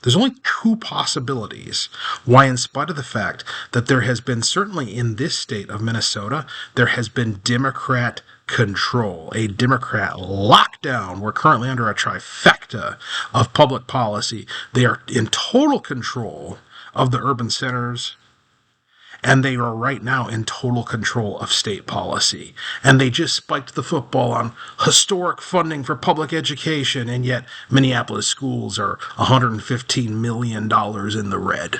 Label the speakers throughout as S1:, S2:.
S1: There's only two possibilities why, in spite of the fact that there has been, certainly in this state of Minnesota, there has been Democrat control, a Democrat lockdown. We're currently under a trifecta of public policy. They are in total control of the urban centers, and they are right now in total control of state policy. And they just spiked the football on historic funding for public education, and yet Minneapolis schools are $115 million in the red.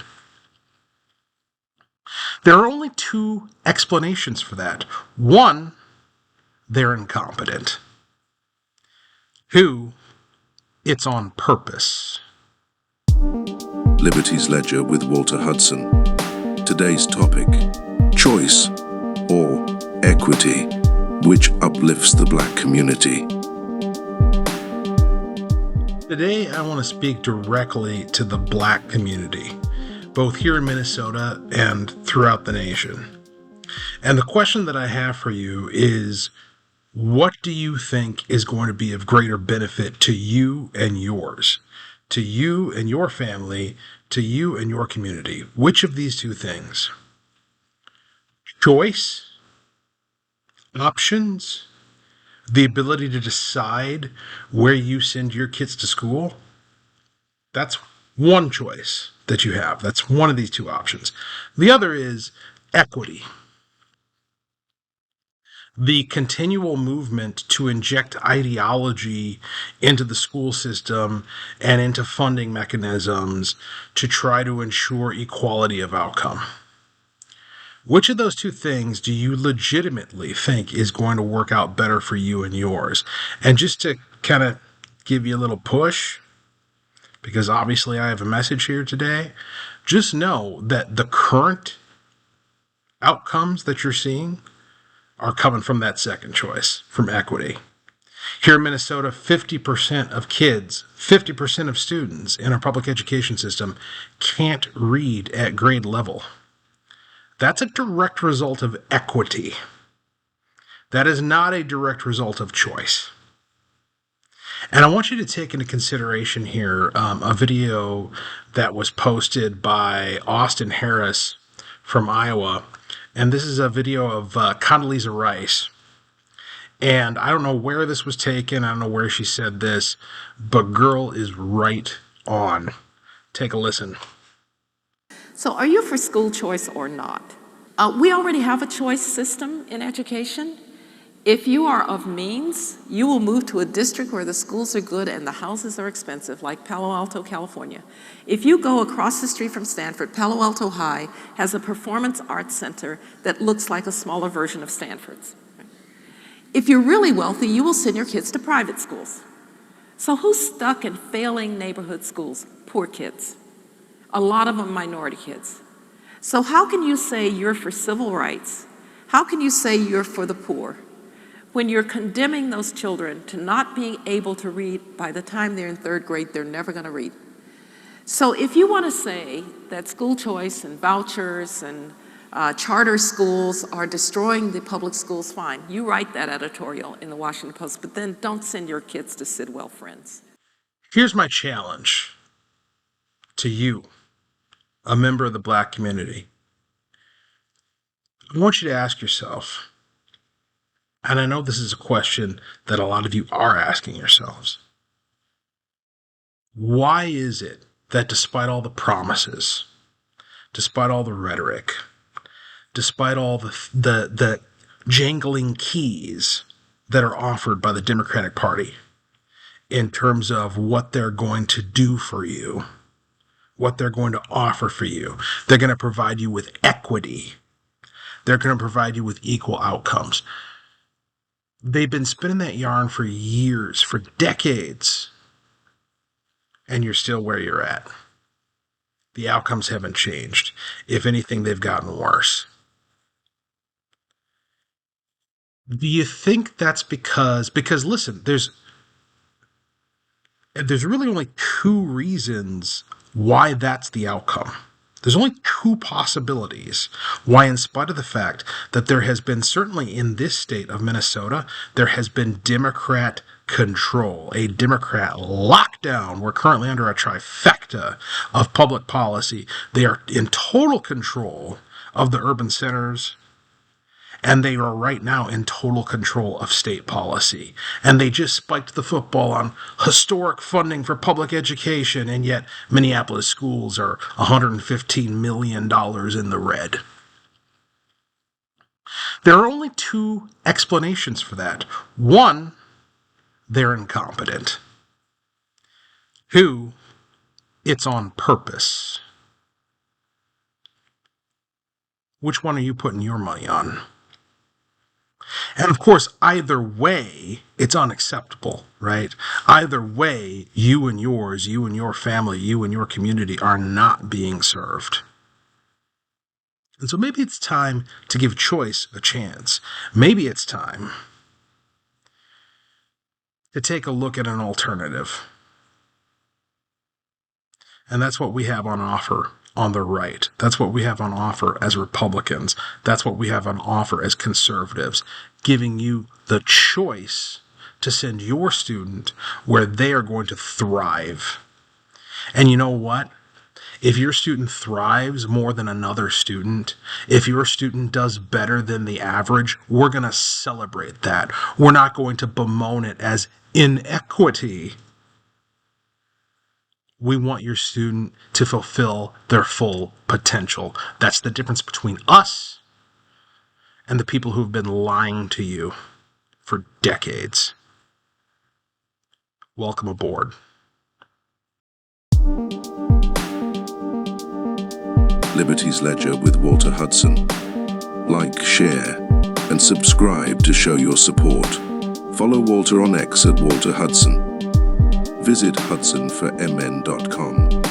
S1: There are only two explanations for that. One, they're incompetent. Two, it's on purpose.
S2: Liberty's Ledger with Walter Hudson. Today's topic, choice or equity, which uplifts the black community.
S1: Today, I want to speak directly to the black community, both here in Minnesota and throughout the nation. And the question that I have for you is, what do you think is going to be of greater benefit to you and yours, to you and your family, to you and your community? Which of these two things? Choice, options, the ability to decide where you send your kids to school? That's one choice that you have. That's one of these two options. The other is equity. The continual movement to inject ideology into the school system and into funding mechanisms to try to ensure equality of outcome. Which of those two things do you legitimately think is going to work out better for you and yours? And just to kind of give you a little push, because obviously I have a message here today, just know that the current outcomes that you're seeing are coming from that second choice, from equity. Here in Minnesota, 50% of kids, 50% of students in our public education system can't read at grade level. That's a direct result of equity. That is not a direct result of choice. And I want you to take into consideration here a video that was posted by Austin Harris from Iowa. And this is a video of Condoleezza Rice. And I don't know where this was taken. I don't know where she said this. But girl is right on. Take a listen.
S3: So are you for school choice or not? We already have a choice system in education. If you are of means, you will move to a district where the schools are good and the houses are expensive, like Palo Alto, California. If you go across the street from Stanford, Palo Alto High has a performance arts center that looks like a smaller version of Stanford's. If you're really wealthy, you will send your kids to private schools. So who's stuck in failing neighborhood schools? Poor kids. A lot of them minority kids. So how can you say you're for civil rights? How can you say you're for the poor when you're condemning those children to not being able to read? By the time they're in third grade, they're never going to read. So if you want to say that school choice and vouchers and charter schools are destroying the public schools, fine. You write that editorial in the Washington Post, but then don't send your kids to Sidwell Friends.
S1: Here's my challenge to you, a member of the black community. I want you to ask yourself, and I know this is a question that a lot of you are asking yourselves, why is it that despite all the promises, despite all the rhetoric, despite all the jangling keys that are offered by the Democratic Party in terms of what they're going to do for you, what they're going to offer for you, they're going to provide you with equity, they're going to provide you with equal outcomes. They've been spinning that yarn for years, for decades, and you're still where you're at. The outcomes haven't changed. If anything, they've gotten worse. Do you think that's because listen, there's really only two reasons why that's the outcome. There's only two possibilities why, in spite of the fact that there has been, certainly in this state of Minnesota, there has been Democrat control, a Democrat lockdown. We're currently under a trifecta of public policy. They are in total control of the urban centers, and they are right now in total control of state policy. And they just spiked the football on historic funding for public education, and yet Minneapolis schools are $115 million in the red. There are only two explanations for that. One, they're incompetent. Two, it's on purpose. Which one are you putting your money on? And of course, either way, it's unacceptable, right? Either way, you and yours, you and your family, you and your community are not being served. And so maybe it's time to give choice a chance. Maybe it's time to take a look at an alternative. And that's what we have on offer on the right. That's what we have on offer as Republicans. That's what we have on offer as conservatives, giving you the choice to send your student where they are going to thrive. And you know what? If your student thrives more than another student, if your student does better than the average, we're going to celebrate that. We're not going to bemoan it as inequity. We want your student to fulfill their full potential. That's the difference between us and the people who've been lying to you for decades. Welcome aboard.
S2: Liberty's Ledger with Walter Hudson. Like, share, and subscribe to show your support. Follow Walter on X at Walter Hudson. Visit hudsonformn.com.